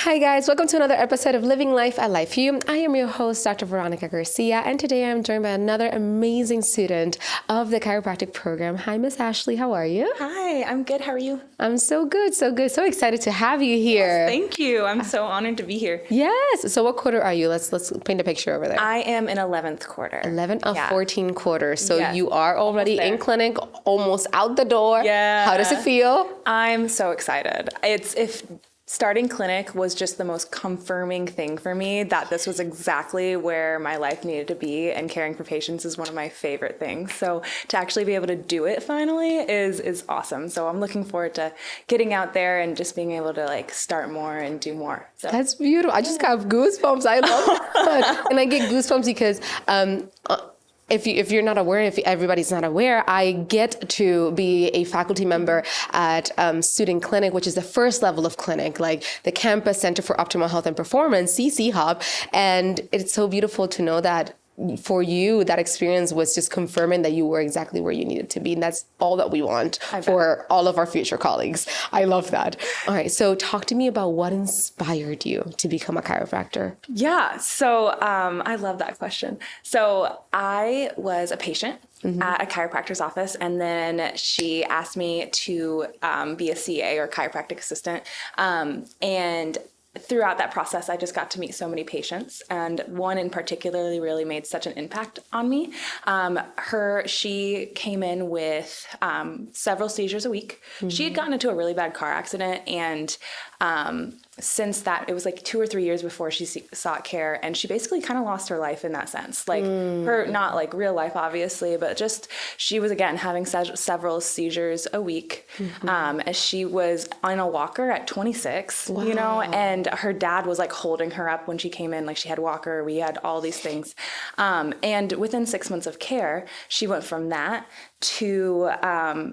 Hi guys, welcome to another episode of Living Life at Life You. I am your host, Dr. Veronica Garcia, and today I'm joined by another amazing student of the chiropractic program. Hi, Miss Ashlee, how are you? Hi, I'm good. How are you? I'm so good, so good. So excited to have you here. Yes, thank you. I'm so honored to be here. Yes. So what quarter are you? Let's paint a picture over there. I am in 11th quarter. 11 of 14 quarters. So Yes. you are already in clinic, almost out the door. Yeah. How does it feel? I'm so excited. If starting clinic was just the most confirming thing for me that this was exactly where my life needed to be, and caring for patients is one of my favorite things. So to actually be able to do it finally is awesome. So I'm looking forward to getting out there and just being able to start more and do more. So. That's beautiful. I just got goosebumps. I love it. And I get goosebumps because if you're not aware, if everybody's not aware, I get to be a faculty member at Student Clinic, which is the first level of clinic, like the Campus Center for Optimal Health and Performance, CC Hub. And it's so beautiful to know that for you, that experience was just confirming that you were exactly where you needed to be. And that's all that we want for all of our future colleagues. I love that. All right. So talk to me about what inspired you to become a chiropractor. Yeah. So I love that question. So I was a patient at a chiropractor's office, and then she asked me to be a CA or chiropractic assistant. And throughout that process, I just got to meet so many patients, and one in particularly really made such an impact on me. She came in with several seizures a week. She had gotten into a really bad car accident, and since that, it was like 2 or 3 years before she sought care, and she basically kind of lost her life in that sense. Her, not like real life, obviously, but just she was, again, having several seizures a week. As she was on a walker at 26, and her dad was holding her up when she came in. She had a walker, we had all these things. And within 6 months of care, she went from that to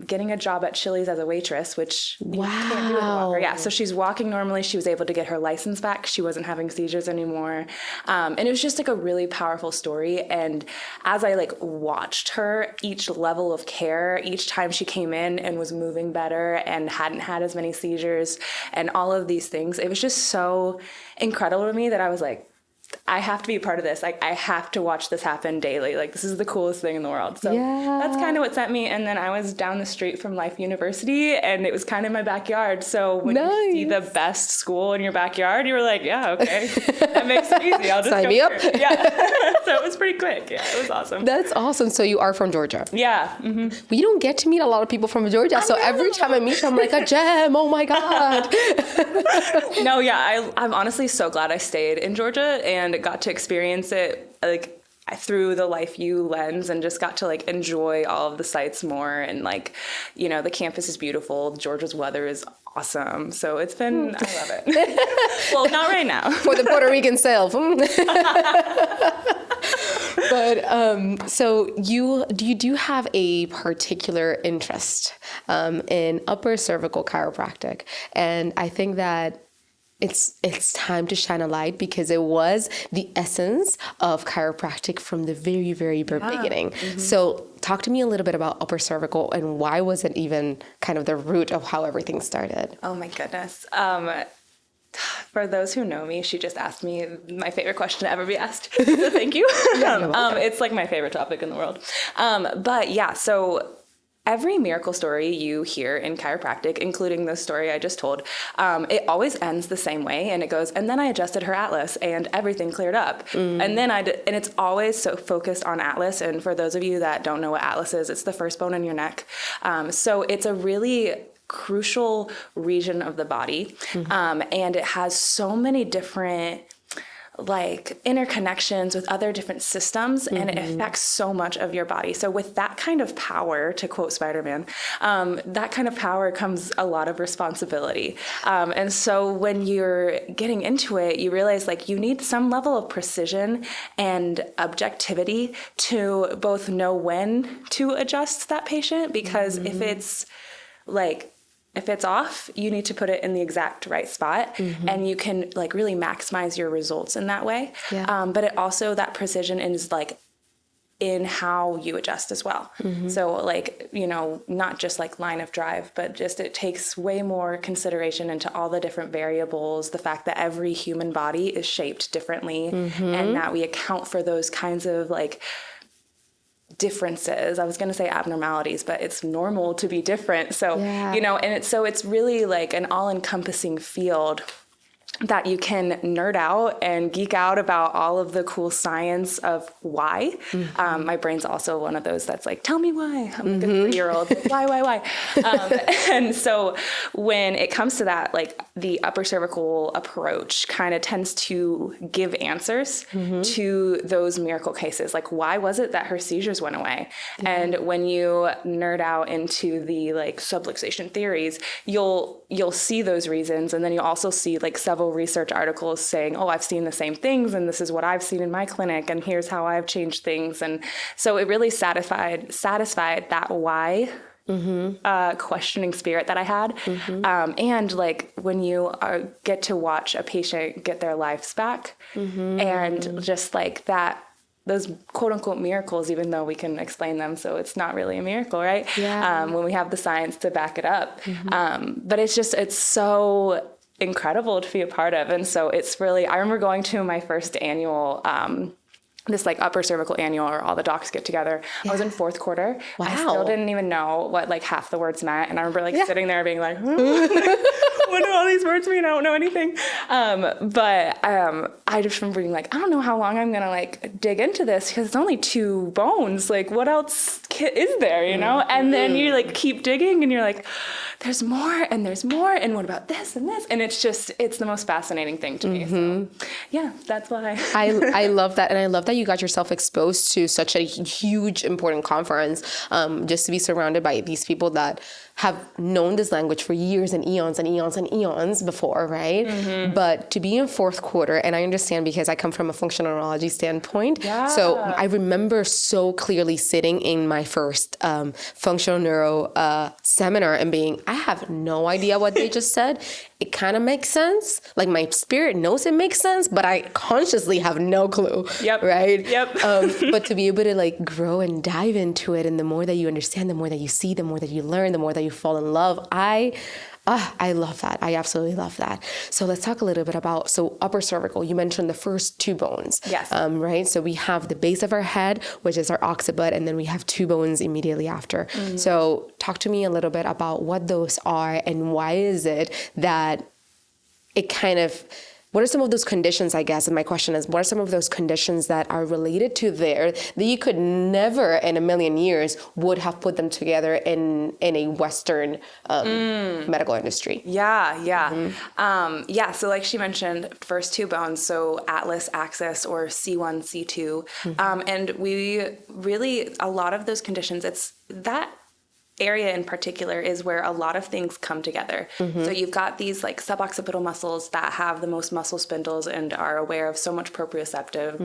getting a job at Chili's as a waitress, which you can't do with a walker. Yeah, so she's walking normally. She was able to get her license back. She wasn't having seizures anymore. And it was just a really powerful story. And as I watched her, each level of care, each time she came in and was moving better and hadn't had as many seizures and all of these things, it was just so incredible to me that I was like, I have to be a part of this. I have to watch this happen daily. This is the coolest thing in the world. So that's kind of what sent me. And then I was down the street from Life University, and it was kind of my backyard. So when you see the best school in your backyard, you were like, yeah, okay, that makes it easy. I'll just sign me up. Yeah. So it was pretty quick. Yeah, it was awesome. That's awesome. So you are from Georgia. Yeah. Mm-hmm. We don't get to meet a lot of people from Georgia. So every time I meet you, I'm like a gem. Oh my God. No, yeah. I'm honestly so glad I stayed in Georgia and got to experience it through the Life U lens, and just got to enjoy all of the sites more. And the campus is beautiful. Georgia's weather is awesome. So it's been, I love it. Well, not right now. For the Puerto Rican self. But so you do have a particular interest in upper cervical chiropractic. And I think that it's time to shine a light, because it was the essence of chiropractic from the very, very beginning. Mm-hmm. So talk to me a little bit about upper cervical, and why was it even kind of the root of how everything started? Oh my goodness. For those who know me, she just asked me my favorite question to ever be asked. So thank you. It's my favorite topic in the world. But yeah, so every miracle story you hear in chiropractic, including the story I just told, it always ends the same way. And it goes, and then I adjusted her atlas and everything cleared up. And then and it's always so focused on atlas. And for those of you that don't know what atlas is, it's the first bone in your neck. So it's a really crucial region of the body. And it has so many different interconnections with other different systems, and it affects so much of your body. So with that kind of power, to quote Spider-Man, that kind of power comes a lot of responsibility. And so when you're getting into it, you realize you need some level of precision and objectivity to both know when to adjust that patient, because if it's off, you need to put it in the exact right spot, and you can really maximize your results in that way. Yeah. But it also, that precision is in how you adjust as well. So like, you know, not just like line of drive, but just it takes way more consideration into all the different variables, the fact that every human body is shaped differently and that we account for those kinds of like differences. I was going to say abnormalities, but it's normal to be different. So, you know, and it's really like an all-encompassing field that you can nerd out and geek out about all of the cool science of why. My brain's also one of those that's like, tell me why. I'm like a 3-year-old. Why? And so when it comes to that, like the upper cervical approach kind of tends to give answers to those miracle cases. Like, why was it that her seizures went away? And when you nerd out into the like subluxation theories, you'll see those reasons. And then you'll also see like several research articles saying, oh, I've seen the same things and this is what I've seen in my clinic and here's how I've changed things. And so it really satisfied that why questioning spirit that I had. And like when you get to watch a patient get their lives back and just like that, those quote unquote miracles, even though we can explain them. So it's not really a miracle, right? When we have the science to back it up. But it's so incredible to be a part of. And so it's really, I remember going to my first annual, this like upper cervical annual where all the docs get together. I was in 4th quarter. I still didn't even know what like half the words meant. And I remember like sitting there being like, what do all these words mean? I don't know anything. But I just remember being like, I don't know how long I'm going to like dig into this because it's only 2 bones. Like what else is there, you know? And then you like keep digging and you're like, there's more and there's more. And what about this and this? And it's the most fascinating thing to me. So yeah, that's why. I love that. And I love that you got yourself exposed to such a huge, important conference, just to be surrounded by these people that have known this language for years and eons and eons and eons before, right? But to be in 4th quarter, and I understand because I come from a functional neurology standpoint. So I remember so clearly sitting in my first functional neuro seminar and being, I have no idea what they just said. It kind of makes sense. Like my spirit knows it makes sense, but I consciously have no clue. Right? But to be able to like grow and dive into it, and the more that you understand, the more that you see, the more that you learn, the more that you fall in love. I love that. I absolutely love that. So let's talk a little bit about, so upper cervical, you mentioned the first 2 bones. Right? So we have the base of our head, which is our occiput, and then we have 2 bones immediately after. So talk to me a little bit about what those are and why is it that it kind of, what are some of those conditions, I guess, and my question is, what are some of those conditions that are related to there that you could never in a million years would have put them together in a Western medical industry? So like she mentioned, first 2 bones, so atlas axis or C1, C2. And we really, a lot of those conditions, it's that area in particular is where a lot of things come together. So you've got these like suboccipital muscles that have the most muscle spindles and are aware of so much proprioceptive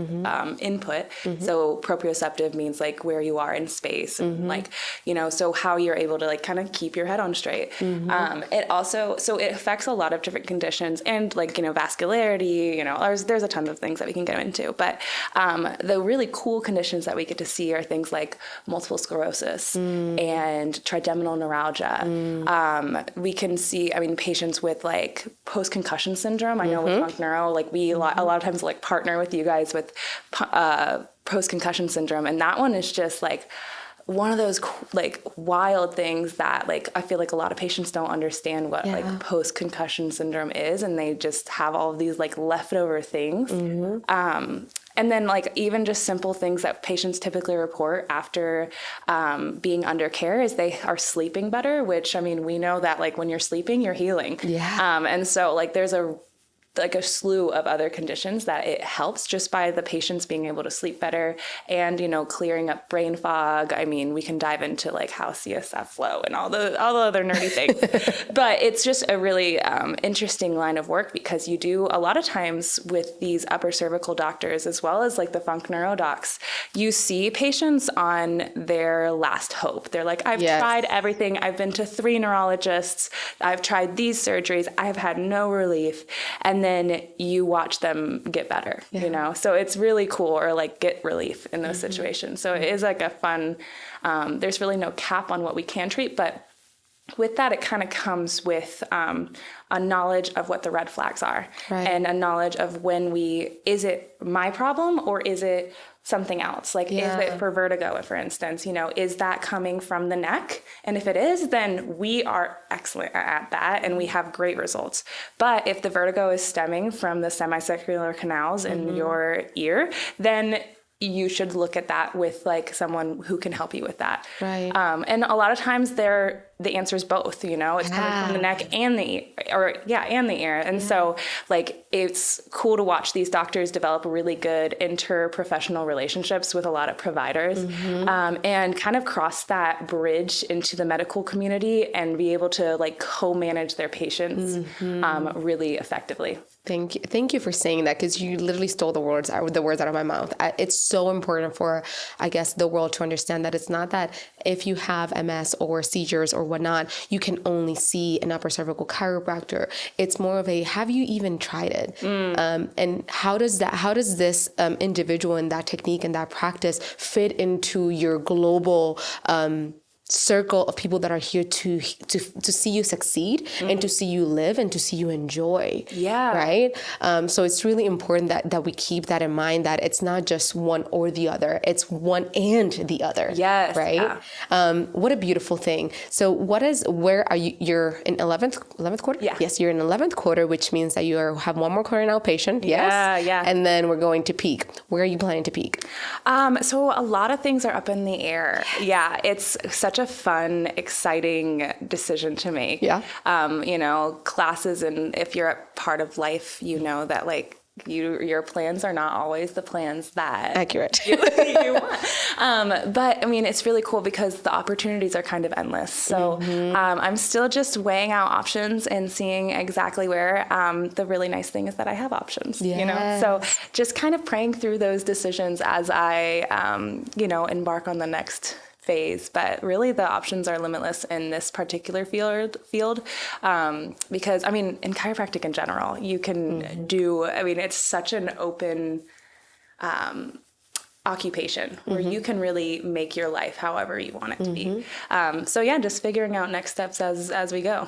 input. So proprioceptive means like where you are in space and like, you know, so how you're able to like kind of keep your head on straight. It also, so it affects a lot of different conditions and like, you know, vascularity, you know, there's a ton of things that we can get into, but the really cool conditions that we get to see are things like multiple sclerosis and trigeminal neuralgia. We can see, I mean, patients with like post-concussion syndrome. I know with Funk Neuro, like we a lot of times like partner with you guys with post-concussion syndrome. And that one is just like one of those like wild things that like I feel like a lot of patients don't understand what like post-concussion syndrome is, and they just have all of these like leftover things. And then like even just simple things that patients typically report after being under care is they are sleeping better, which I mean, we know that like when you're sleeping, you're healing. And so like there's a slew of other conditions that it helps just by the patients being able to sleep better and, you know, clearing up brain fog. I mean, we can dive into like how CSF flow and all the other nerdy things, but it's just a really interesting line of work because you do a lot of times with these upper cervical doctors, as well as like the Funk Neuro docs, you see patients on their last hope. They're like, I've tried everything. I've been to 3 neurologists. I've tried these surgeries. I've had no relief. And and then you watch them get better, you know? So it's really cool, or like get relief in those situations. So it is like a fun, there's really no cap on what we can treat, but with that, it kind of comes with a knowledge of what the red flags are, and a knowledge of is it my problem or is it something else? Like, is it for vertigo, for instance, you know, is that coming from the neck? And if it is, then we are excellent at that and we have great results. But if the vertigo is stemming from the semicircular canals in your ear, then you should look at that with like someone who can help you with that. Right. And a lot of times the answer is both, you know, it's coming from the neck and the ear. And so like, it's cool to watch these doctors develop really good interprofessional relationships with a lot of providers, and kind of cross that bridge into the medical community and be able to like co-manage their patients really effectively. Thank you for saying that, because you literally stole the words out of my mouth. It's so important for, I guess, the world to understand that it's not that if you have MS or seizures or whatnot, you can only see an upper cervical chiropractor. It's more of a, have you even tried it? And how does this individual and that technique and that practice fit into your global circle of people that are here to see you succeed and to see you live and to see you enjoy. Right. So it's really important that we keep that in mind, that it's not just one or the other, it's one and the other. Right. What a beautiful thing. So where are you? You're in 11th quarter? Yes, you're in 11th quarter, which means that you have one more quarter in outpatient. And then we're going to peak. Where are you planning to peak? So a lot of things are up in the air. It's such a fun, exciting decision to make. You know, classes, and if you're a part of life, you know that like your plans are not always the plans that accurate you want. But I mean, it's really cool because the opportunities are kind of endless. So I'm still just weighing out options and seeing exactly where. The really nice thing is that I have options, you know, so just kind of praying through those decisions as I, you know, embark on the next phase. But really the options are limitless in this particular field, because I mean, in chiropractic in general, you can do, I mean, it's such an open occupation where you can really make your life however you want it to be. So yeah, just figuring out next steps as we go.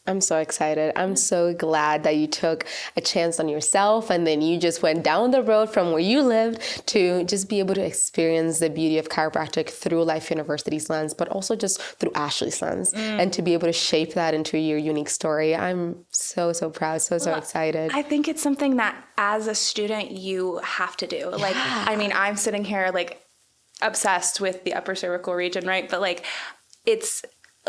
I'm so excited. I'm so glad that you took a chance on yourself and then you just went down the road from where you lived to just be able to experience the beauty of chiropractic through Life University's lens, but also just through Ashlee's lens, and to be able to shape that into your unique story. I'm so proud, so excited. I think it's something that as a student you have to do. Like, I mean, I'm sitting here like obsessed with the upper cervical region, right? But like,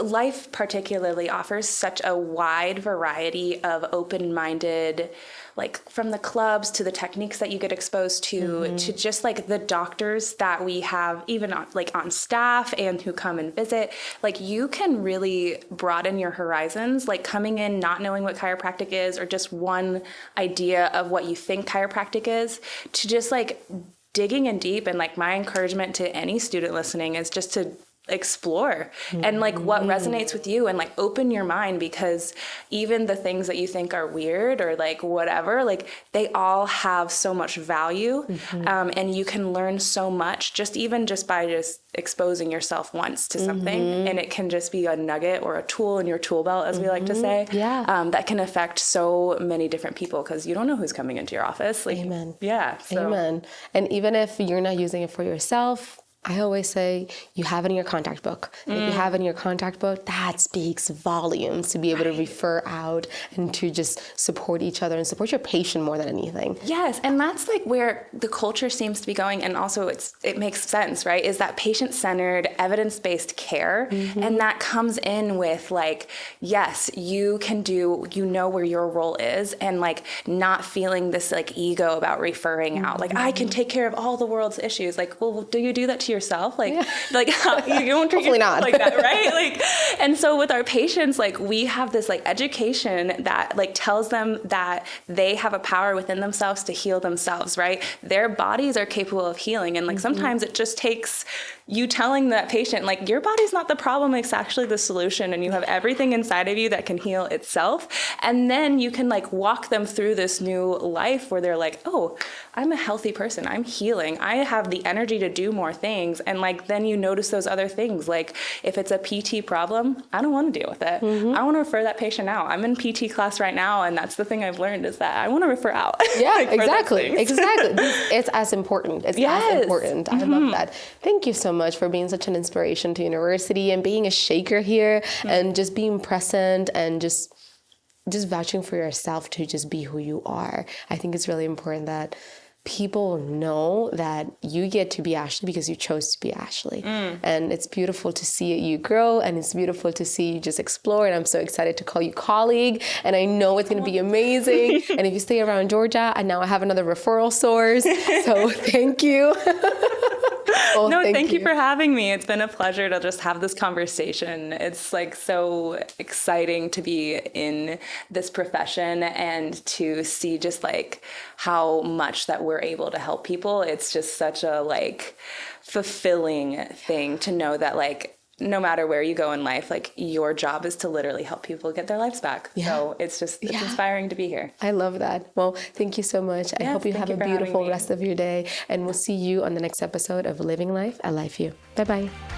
life particularly offers such a wide variety of open-minded, like from the clubs to the techniques that you get exposed to just like the doctors that we have even on staff and who come and visit. Like, you can really broaden your horizons, like coming in not knowing what chiropractic is or just one idea of what you think chiropractic is, to just like digging in deep. And like my encouragement to any student listening is just to explore and like what resonates with you, and like open your mind, because even the things that you think are weird or like whatever, like they all have so much value. And you can learn so much just by exposing yourself once to something, and it can just be a nugget or a tool in your tool belt, as we like to say, that can affect so many different people, because you don't know who's coming into your office. Like, Amen. So. Amen. And even if you're not using it for yourself, I always say you have it in your contact book. If you have it in your contact book, that speaks volumes to be able to refer out and to just support each other and support your patient more than anything. Yes, and that's like where the culture seems to be going, and also it makes sense, right? Is that patient-centered, evidence-based care, and that comes in with like, yes, you know where your role is, and like not feeling this like ego about referring out. Like, I can take care of all the world's issues. Like, well, do you do that to to yourself? Like how, you don't treat Hopefully yourself not. like that, right? Like, and so with our patients, like we have this like education that like tells them that they have a power within themselves to heal themselves, right? Their bodies are capable of healing. And like sometimes it just takes you telling that patient, like, your body's not the problem, it's actually the solution. And you have everything inside of you that can heal itself. And then you can like walk them through this new life where they're like, oh, I'm a healthy person. I'm healing. I have the energy to do more things. And like, then you notice those other things. Like if it's a PT problem, I don't want to deal with it. I want to refer that patient out. I'm in PT class right now. And that's the thing I've learned is that I want to refer out. Yeah, like, exactly. It's as important. It's as important. I love that. Thank you so much for being such an inspiration to university and being a shaker here and just being present and just vouching for yourself to just be who you are. I think it's really important that people know that you get to be Ashlee because you chose to be Ashlee. And it's beautiful to see you grow, and it's beautiful to see you just explore. And I'm so excited to call you colleague, and I know it's going to be amazing. And if you stay around Georgia, and now I have another referral source. So thank you. Well, no, thank you for having me. It's been a pleasure to just have this conversation. It's like so exciting to be in this profession and to see just like how much that we're able to help people. It's just such a like fulfilling thing to know that like no matter where you go in life, like your job is to literally help people get their lives back. Yeah. So it's inspiring to be here. I love that. Well, thank you so much. I hope you have a beautiful rest of your day, and we'll see you on the next episode of Living Life, I Life You. Bye-bye.